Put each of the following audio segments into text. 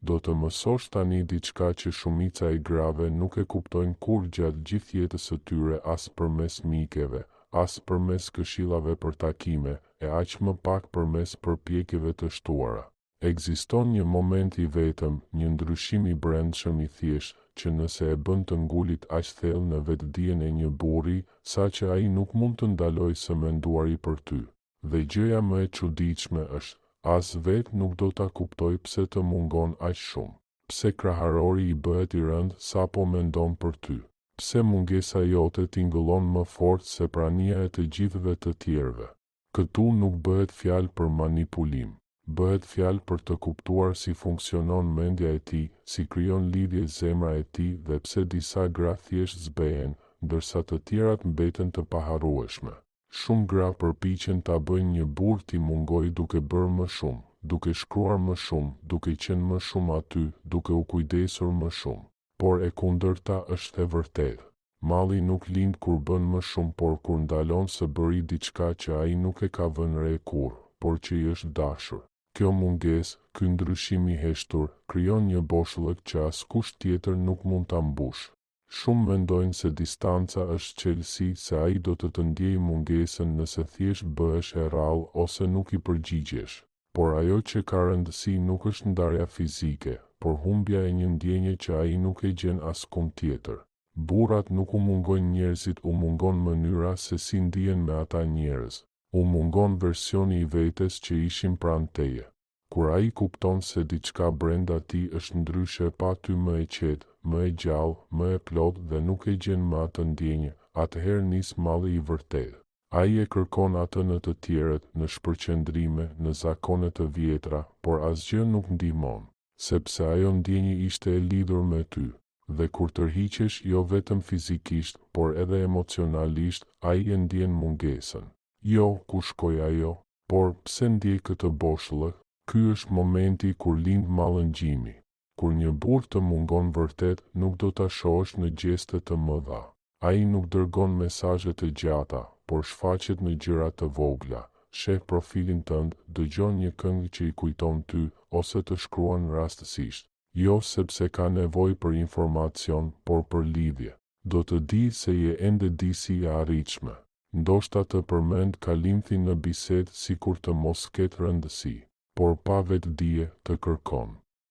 Do të mësosh tani diçka që shumica e grave nuk e kuptojnë kur gjatë gjithë jetës së tyre, as përmes mikeve, as përmes këshillave për takime, e aq më pak përmes përpjekjeve të shtuara. Ekziston një moment i vetëm, një ndryshim i brendshëm i thjeshtë, që nëse e bën të ngulit aq thellë në vetdijen e një burri, saqë ai nuk mund të ndalojë së menduari për ty. Dhe gjëja më e çuditshme është, as vetë nuk do ta kuptoj pse të mungon aq shumë. Pse kraharori i bëhet i rënd sa po mendon për ty. Pse mungesa jote tingëllon më fort se prania e të gjithëve të tjerëve. Këtu nuk bëhet fjalë për manipulim. Bëhet fjalë për të kuptuar si funksionon mendja e tij, si krijon lidhje zemra e tij dhe pse disa gra thjesht zbehen, ndërsa të tjerat mbeten të paharrueshme. Shumë gra përpiqen ta bëjnë një burr t'i mungojë duke bërë më shumë, duke shkruar më shumë, duke qenë më shumë aty, duke u kujdesur më shumë. Por e kundërta është e vërtetë. Malli nuk lind kur bën më shumë, por kur ndalon së bëri diçka që ai nuk e ka vënë re kurrë, por që i është dashur. Kjo mungesë, ky ndryshim i heshtur, krijon një boshllëk që askush tjetër nuk mund ta mbushë. Shumë mendojnë se distanca është qelësi, se ai do të ndjejë mungesën nëse thjesht bëhesh e rrallë ose nuk i përgjigjesh. Por ajo që ka rëndësi nuk është ndarja fizike, por humbja e një ndjenje që ai nuk e gjen askund tjetër. Burrat nuk u mungojnë njerëzit, u mungon mënyra se si ndihen me ata njerëz. U mungon versioni i vetes që ishin pranë teje. Kur ai kupton se diçka brenda tij është ndryshe, pa ty më e qetë, më e gjallë, më e plot dhe nuk e gjen më atë ndjenjë, atëherë nis malli i vërtetë. Ai e kërkon atë në të tjerët, në shpërqendrime, në zakone të vjetra, por asgjë nuk ndihmon, sepse ajo ndjenjë ishte e lidhur me ty. Dhe kur tërhiqesh jo vetëm fizikisht, por edhe emocionalisht, ai e ndjen mungesën. Jo, ku shkoi ajo? Por pse ndjej këtë boshllëk? Ky është momenti kur lind mallëngjimi. Kur një burr të mungon vërtet, nuk do ta shohësh në gjeste të mëdha. Ai nuk dërgon mesazhe të gjata, por shfaqet në gjëra të vogla. Sheh profilin tënd, dëgjon një këngë që i kujton ty, ose të shkruan rastësisht. Jo sepse ka nevojë për informacion, por për lidhje. Do të di se je ende disi e arritshme. Ndoshta të përmend kalimthin në bisedë sikur të mos ketë rëndësi, por pa vetdije të kërkon.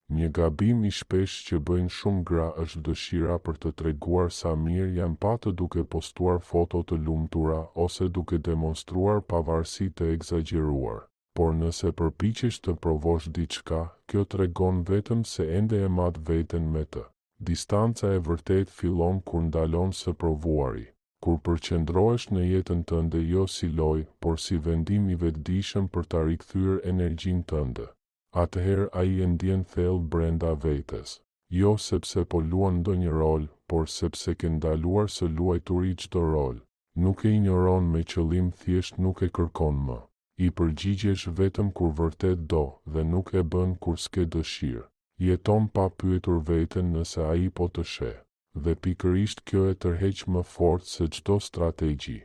Një gabim i shpesh që bëjnë shumë gra është dëshira për të treguar sa mirë janë patë duke postuar foto të lumtura ose duke demonstruar pavarësi të egzageruar. Por nëse përpiqesh të provosh diçka, kjo tregon vetëm se ende e mat veten me të. Distanca e vërtet fillon kur ndalon së provuari. Kur përqendrohesh në jetën tënde jo si lojë, por si vendim i vetëdijshëm për ta rikthyer energjinë tënde. Atëherë ai e ndjen thellë brenda vetes. Jo sepse po luan ndonjë rol, por sepse ke ndaluar së luajturi çdo rol. Nuk e injoron me qëllim, thjesht nuk e kërkon më. I përgjigjesh vetëm kur vërtet do, dhe nuk e bën kur s'ke dëshirë. Jeton pa pyetur veten nëse ai po të sheh. Dhe pikërisht kjo e tërheq më fort se çdo strategji,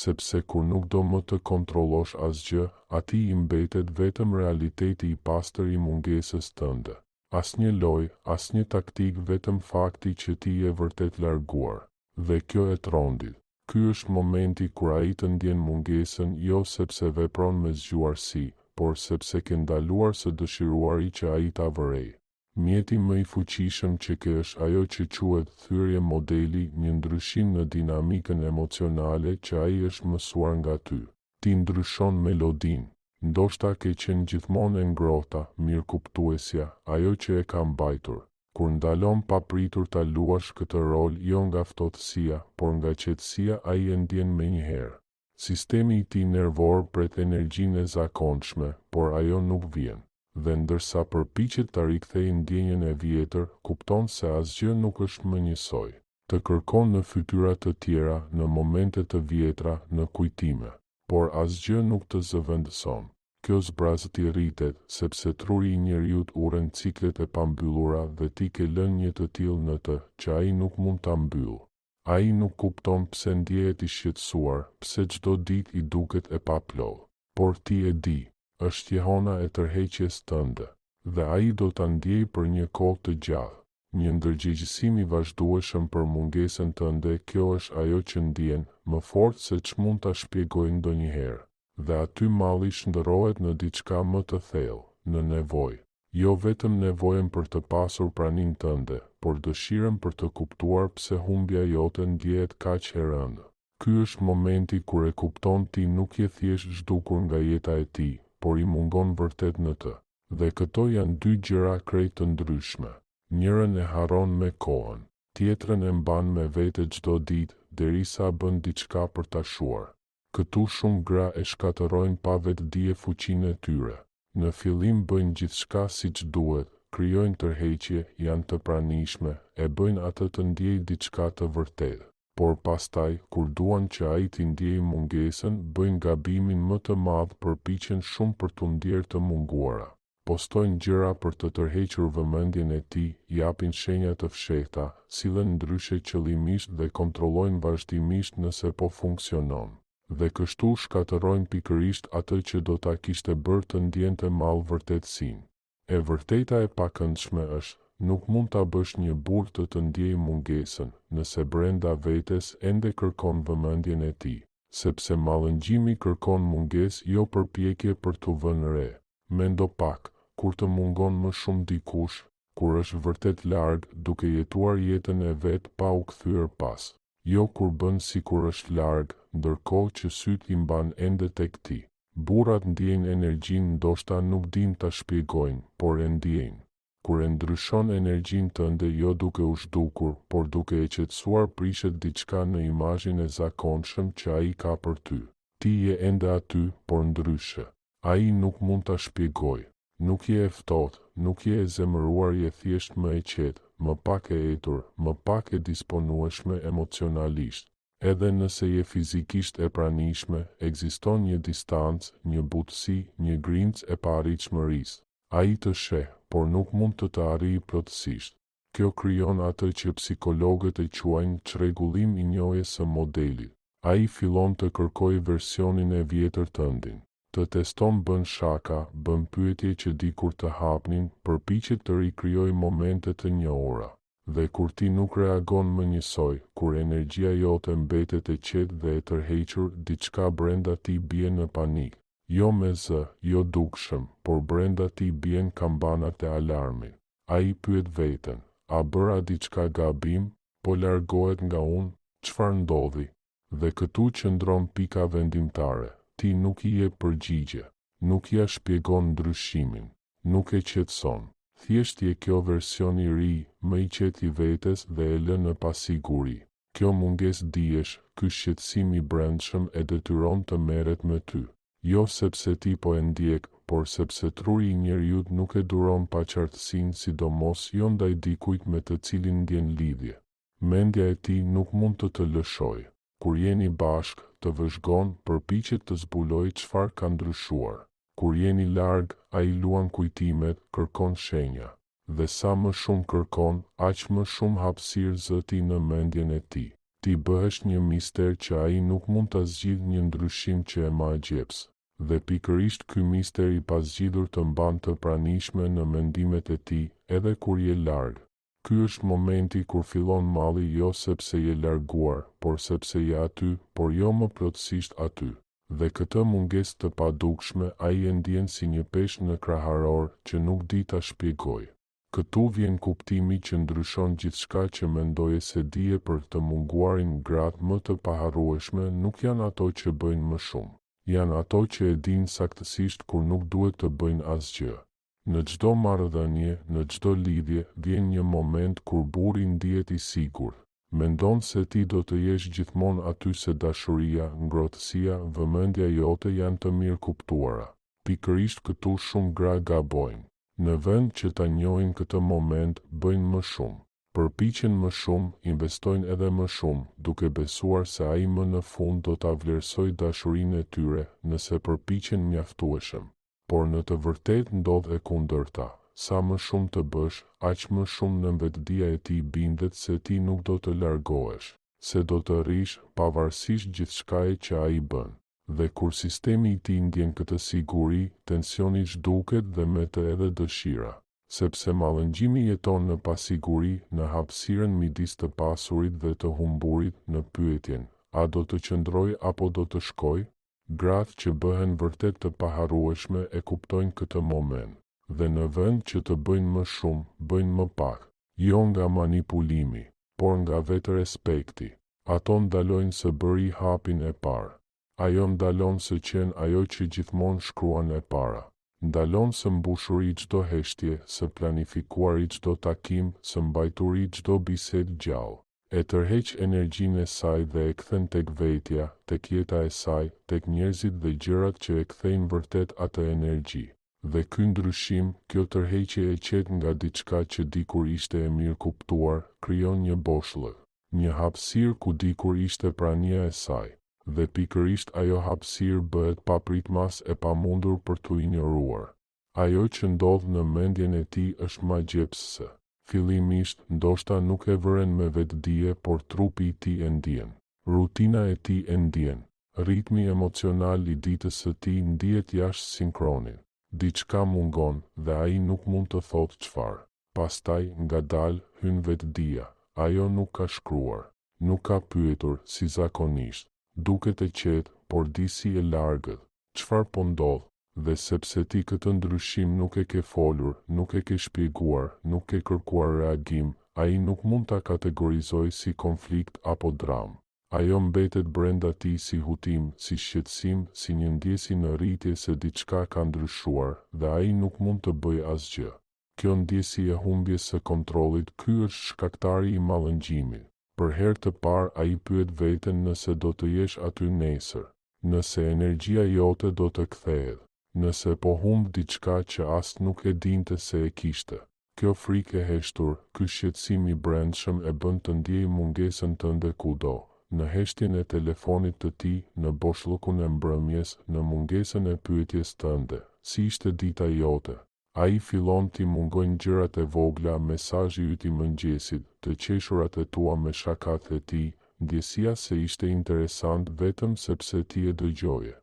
sepse kur nuk do më të kontrollosh asgjë, atij i mbetet vetëm realiteti i pastër i mungesës tënde. Asnjë lojë, asnjë taktik, vetëm fakti që ti je vërtet larguar. Dhe kjo e trondit. Ky është momenti kur ai të ndjen mungesën jo sepse vepron me zgjuarsi, por sepse ke ndaluar së dëshiruari që ai ta vërej. Mjeti më i fuqishëm që ke është ajo që quhet thyrje modeli, një ndryshim në dinamikën emocionale që ai është mësuar nga ty. Ti ndryshon melodin. Ndoshta ke qenë gjithmonë e ngrohta, mirëkuptuesja, ajo që e ka mbajtur. Kur ndalon papritur ta luash këtë rol jo nga ftohtësia, por nga qetësia, ai e ndjen menjëherë. Sistemi i tij nervor pret energjinë e zakonshme, por ajo nuk vjen. Dhe ndërsa përpiqet ta rikthejë ndjenjën e vjetër, kupton se asgjë nuk është më njësoj. Të kërkon në fytyra të tjera, në momente të vjetra, në kujtime, por asgjë nuk të zëvendëson. Kjo zbrazëti rritet, sepse truri i njeriut urren ciklet e pambyllura dhe ti ke lënë një të tillë në të, që ai nuk mund ta mbyllë. Ai nuk kupton pse ndjehet i shqetësuar, pse çdo ditë i duket e paplodh. Por ti e di. Është jehona e tërheqjes tënde. dhe ai do ta ndjej për një kohë të gjatë. Një ndërgjegjësim i vazhdueshëm për mungesën tënde, kjo është ajo që ndjen më fort se ç'mund ta shpjegoj ndonjëherë. Dhe aty malli shndërrohet në diçka më të thellë, në nevojë. Jo vetëm nevojën për të pasur praninë tënde, por dëshirën për të kuptuar pse humbja jote ndjehet kaq e rëndë. Ky është momenti kur e kupton ti nuk je thjesht zhdukur nga jeta e tij, por i mungon vërtet në të. Dhe këto janë dy gjëra krejt të ndryshme. Njërën e harron me kohën, tjetrën e mban me vete çdo ditë derisa bën diçka për ta shuar. Këtu shumë gra e shkatërrojnë pa vetdije fuqinë e tyre. Në fillim bëjnë gjithçka siç duhet, krijojnë tërheqje, janë të pranishme, e bëjnë atë të ndjejë diçka të vërtetë. Por pastaj, kur duan që ai t'i ndjejë mungesën, bëjnë gabimin më të madh, përpiqen shumë për t'u ndjerë të munguara. Postojnë gjëra për të tërhequr vëmendjen e tij, japin shenja të fshehta, sillen ndryshe qëllimisht dhe kontrollojnë vazhdimisht nëse po funksionon. Dhe kështu shkatërrojnë pikërisht atë që do ta kishte bërë të ndjente mall vërtetësinë. E vërteta e pakëndshme është, nuk mund ta bësh një burr të ndjejë mungesën, nëse brenda vetes ende kërkon vëmendjen e tij, sepse mallëngjimi kërkon mungesë, jo përpjekje për t'u vënë re. Mendo pak, kur të mungon më shumë dikush, kur është vërtet larg, duke jetuar jetën e vet pa u kthyer pas. Jo kur bën sikur është larg, ndërkohë që syt I mban ende tek ti. Burrat ndjejnë energjinë, ndoshta nuk din ta shpjegojnë, por e ndjejnë. Kur e ndryshon energjinë tënde, jo duke u zhdukur, por duke e qetësuar, prishet diçka në imazhin e zakonshëm që ai ka për ty. Ti je ende aty, por ndryshe. Ai nuk mund ta shpjegojë. Nuk je e ftohtë, nuk je e zemëruar, je thjesht më e qetë, më pak e etur, më pak e disponueshme emocionalisht. Edhe nëse je fizikisht e pranishme, ekziston një distancë, një butësi, një grimcë e paarritshmërisë. Ai të sheh, por nuk mund të arrijë plotësisht. Kjo krijon atë që psikologët e quajnë çrregullim I njohjes së modelit. Ai fillon të kërkojë versionin e vjetër tëndin. Të teston, bën shaka, bën pyetje që dikur të hapnin, përpiqet të rikrijojë momente të njohura. Dhe kur ti nuk reagon më njësoj, kur energjia jote mbetet e qetë dhe e tërhequr, diçka brenda ti bie në panik. Jo me zë, jo dukshëm, por brenda ti bien kambanat e alarmit. Ai pyet veten, a bëra diçka gabim, po largohet nga unë, çfarë ndodhi? Dhe këtu qëndron pika vendimtare. Ti nuk I jep përgjigje, nuk ja shpjegon ndryshimin, nuk e qetëson. Thjesht je kjo version I ri, më I qetë I vetes dhe e lë në pasiguri. Kjo mungesë dijesh, ky shqetësim I brendshëm e detyron të merret me ty. Jo sepse ti po e ndjek, por sepse truri I njeriut nuk e duron paqartësinë, sidomos jo ndaj dikujt me të cilin ndjen lidhje. Mendja e tij nuk mund të lëshojë. Kur jeni bashk, të vëzhgon, përpiqet të zbuloj çfarë ka ndryshuar. Kur jeni larg, ai luan kujtimet, kërkon shenja. Dhe sa më shumë kërkon, aq më shumë hapësirë zëti në mendjen e tij. Ti bëhesh një mister që ai nuk mund ta zgjidhë, një ndryshim që e ma gjeps. Dhe pikërisht ky mister I pasgjidhur të mban të pranishme në mendimet e tij, edhe kur je larg. Ky është momenti kur fillon malli, jo sepse je larguar, por sepse je aty, por jo më plotësisht aty. Dhe këtë mungesë të padukshme ai e ndjen si një peshë në kraharor që nuk di ta shpjegojë. Këtu vjen kuptimi që ndryshon gjithçka që mendoje se dije për të munguarin. Gratë më të paharrueshme nuk janë ato që bëjnë më shumë. Janë ato që e dinë saktësisht kur nuk duhet të bëjnë asgjë. Në çdo marrëdhënie, në çdo lidhje, vjen një moment kur burri ndihet I sigurt. Mendon se ti do të jesh gjithmonë aty, se dashuria, ngrohtësia, vëmendja jote janë të mirë kuptuara. Pikërisht këtu shumë gra gabojnë. Në vend që ta njohin këtë moment, bëjnë më shumë. Përpiqen më shumë, investojnë edhe më shumë, duke besuar se ai më në fund do ta vlerësojë dashurinë e tyre, nëse përpiqen mjaftueshëm. Por në të vërtetë ndodh e kundërta. Sa më shumë të bësh, aq më shumë në vetdia e tij bindet se ti nuk do të largohesh, se do të rrish pavarësisht gjithçkaje që ai bën. Dhe kur sistemi i tij ndjen këtë siguri, tensioni zhduket dhe me të edhe dëshira. Sepse mallëngjimi jeton në pasiguri, në hapësirën midis të pasurit dhe të humburit, në pyetjen, a do të qëndroj apo do të shkoj? Gratë që bëhen vërtet të paharrueshme e kuptojnë këtë moment, dhe në vend që të bëjnë më shumë, bëjnë më pak, jo nga manipulimi, por nga vetë respekti. Ato ndalojnë së bëri hapin e parë. Ajo ndalon së qenë ajo që gjithmonë shkruan e para. Ndalon së mbushuri çdo heshtje, së planifikuari çdo takim, së mbajturi çdo bisedë gjallë. E tërheq energjinë e saj dhe e kthen tek vetja, tek jeta e saj, tek njerëzit dhe gjërat që e kthejnë vërtet atë energji. Dhe ky ndryshim, kjo tërheqje e qetë nga diçka që dikur ishte e mirë kuptuar, krijon një boshllëk, një hapësirë ku dikur ishte prania e saj. Dhe pikërisht ajo hapësirë bëhet papritmas e pamundur për t'u injoruar. Ajo që ndodh në mendjen e tij është magjepsëse. Fillimisht, ndoshta nuk e vëren me vetdije, por trupi i tij e ndjen. Rutina e tij e ndjen. Ritmi emocional i ditës së tij ndihet jashtë sinkronit. Diçka mungon dhe ai nuk mund të thotë çfarë. Pastaj, ngadalë, hyn vetdija. Ajo nuk ka shkruar, nuk ka pyetur, si zakonisht. Duket e qetë, por di si e largët. Çfarë po ndodh? Dhe sepse ti këtë ndryshim nuk e ke folur, nuk e ke shpjeguar, nuk ke kërkuar reagim, ai nuk mund ta kategorizojë si konflikt apo dramë. Ajo mbetet brenda tij si hutim, si shqetësim, si një ndjesi në rritje se diçka ka ndryshuar, dhe ai nuk mund të bëjë asgjë. Kjo ndjesi e humbjes së kontrollit, ky është shkaktari i mallëngjimit. Për herë të parë ai pyet veten nëse do të jesh aty nesër, nëse energjia jote do të kthehet, nëse po humb diçka që as nuk e dinte se e kishte. Kjo frikë e heshtur, ky shqetësim i brendshëm e bën të ndjejë mungesën tënde kudo, në heshtjen e telefonit të tij, në boshllëkun e mbrëmjes, në mungesën e pyetjes tënde, si ishte dita jote? Ai fillon t'i mungojnë gjërat e vogla, mesazhi yt i mëngjesit, të qeshurat e tua me shakat e tij, ndjesia se ishte interesant vetëm sepse ti e dëgjoje.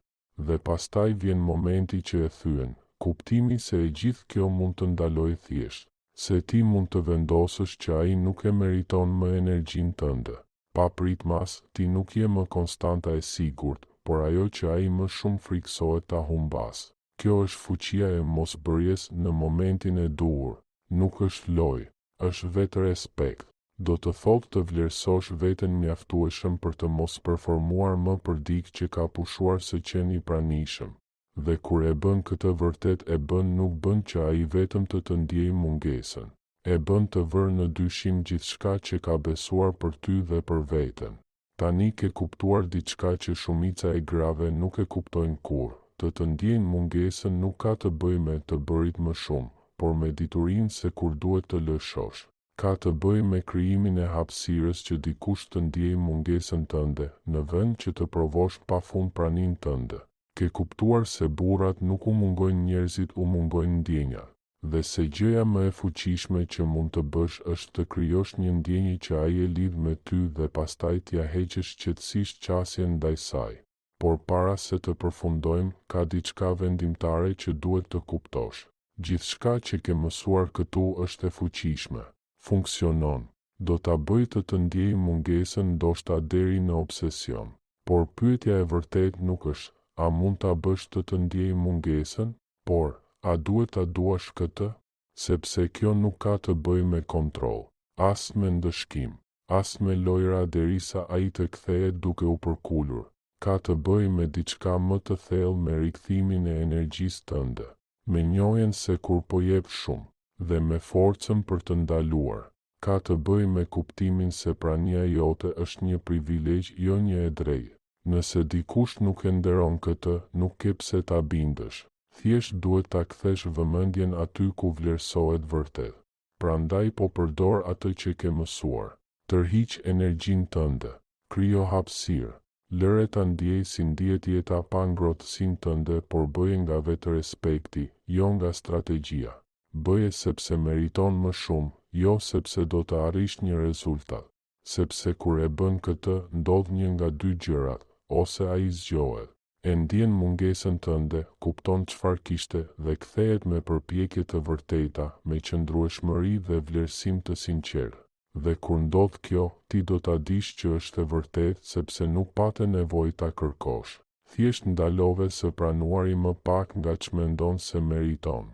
Dhe pastaj vjen momenti që e thyen, kuptimi se e gjithë kjo mund të ndalojë thjesht, se ti mund të vendosësh që ai nuk e meriton më energjinë tënde. Pa pritmas, ti nuk je më konstanta e sigurt, por ajo që ai më shumë friksohet ta humbas. Kjo është fuqia e mosbërjes në momentin e duhur. Nuk është lojë, është vetë respekt. Do të thotë të vlerësosh veten mjaftueshëm për të mos performuar më për dikë që ka pushuar së qenë i pranishëm. Dhe kur e bën këtë vërtet e bën nuk bën që ai vetëm të ndjejë mungesën. E bën të vërë në dyshim gjithçka që ka besuar për ty dhe për veten. Tani ke kuptuar diçka që shumica e grave nuk e kuptojnë kurrë. Të ndjejnë mungesën nuk ka të bëjë me të bërit më shumë, por me diturinë se kur duhet të lëshosh. Ka të bëjë me krijimin e hapësirës që dikush të ndjejë mungesën tënde, në vend që të provosh pafund praninë tënde. Ke kuptuar se burrat nuk u mungojnë njerëzit, u mungojnë ndjenjat, dhe se gjëja më e fuqishme që mund të bësh është të krijosh një ndjenjë që ai e lidh me ty dhe pastaj t'ia heqësh qetësisht qasjen ndaj saj. Por para se të përfundojmë, ka diçka vendimtare që duhet të kuptosh. Gjithçka që ke mësuar këtu është e fuqishme. Funksionon. Do ta bëj të ndjejë mungesën ndoshta deri në obsesion. Por pyetja e vërtet nuk është, a mund ta bësh të ndjejë mungesën? Por, a duhet ta duash këtë? Sepse kjo nuk ka të bëjë me kontroll, as me ndëshkim, as me lojra derisa ai të kthehet duke u përkulur. Ka të bëjë me diçka më të thellë, me rikthimin e energjisë tënde, me njohjen se kur po jep shumë, dhe me forcën për të ndaluar. Ka të bëjë me kuptimin se prania jote është një privilegj, jo një e drejtë. Nëse dikush nuk e nderon këtë, nuk ke pse ta bindësh. Thjesht duhet ta kthesh vëmendjen aty ku vlerësohet vërtet. Prandaj po përdor atë që ke mësuar. Tërhiq energjinë tënde. Krijo hapësirë. Lëre ta ndjej si ndihet jeta pa ngrohtësinë tënde, por bëje nga vetë respekti, jo nga strategjia. Bëje sepse meriton më shumë, jo sepse do të arrish një rezultat. Sepse kur e bën këtë, ndodh një nga dy gjërat, ose ai zgjohet, E ndjen mungesën tënde, kupton çfarë kishte dhe kthehet me përpjekje të vërteta, me qëndrueshmëri dhe vlerësim të sinqertë. Dhe kur ndodh kjo, ti do ta dish që është e vërtetë sepse nuk pate nevojë ta kërkosh. Thjesht ndalove së pranuari më pak nga ç'mendon se meriton.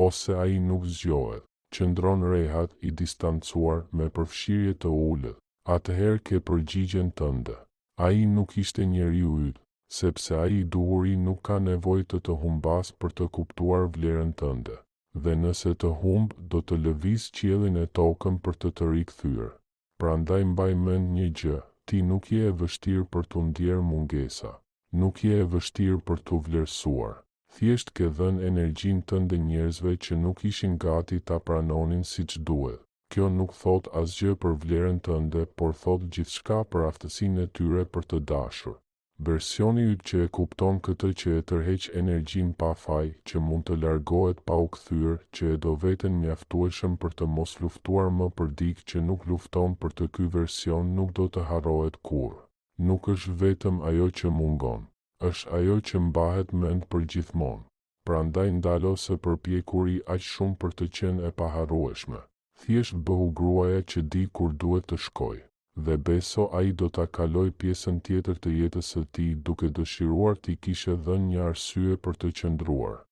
Ose ai nuk zgjohet. Qëndron rehat, i distancuar, me përfshirje të ulët. Atëherë ke përgjigjen tënde. Ai nuk ishte njeriu yt, sepse ai i duhuri nuk ka nevojë të humbas për të kuptuar vlerën tënde. Dhe nëse të humb, do të lëviz qiellin e tokën për të rikthyer. Prandaj mbaj mend një gjë, ti nuk je e vështirë për t'u ndjerë mungesa. Nuk je e vështirë për t'u vlerësuar. Thjesht ke dhënë energjinë tënde njerëzve që nuk ishin gati ta pranonin siç duhet. Kjo nuk thot asgjë për vlerën tënde, por thot gjithçka për aftësinë e tyre për të dashur. Versioni yt që e kupton këtë, që e tërheq energjinë pa faj, që mund të largohet pa u kthyer, që e do veten mjaftueshëm për të mos luftuar më për dikë që nuk lufton për të, ky version nuk do të harrohet kurrë. Nuk është vetëm ajo që mungon, është ajo që mbahet mend për gjithmonë. Prandaj ndalo së përpjekuri aq shumë për të qenë e paharrueshme. Thjesht bëhu gruaja që di kur duhet të shkojë. Dhe beso ai do ta kaloj pjesën tjetër të jetës së tij, duke dëshiruar t'i kishe dhënë një arsye për të qëndruar.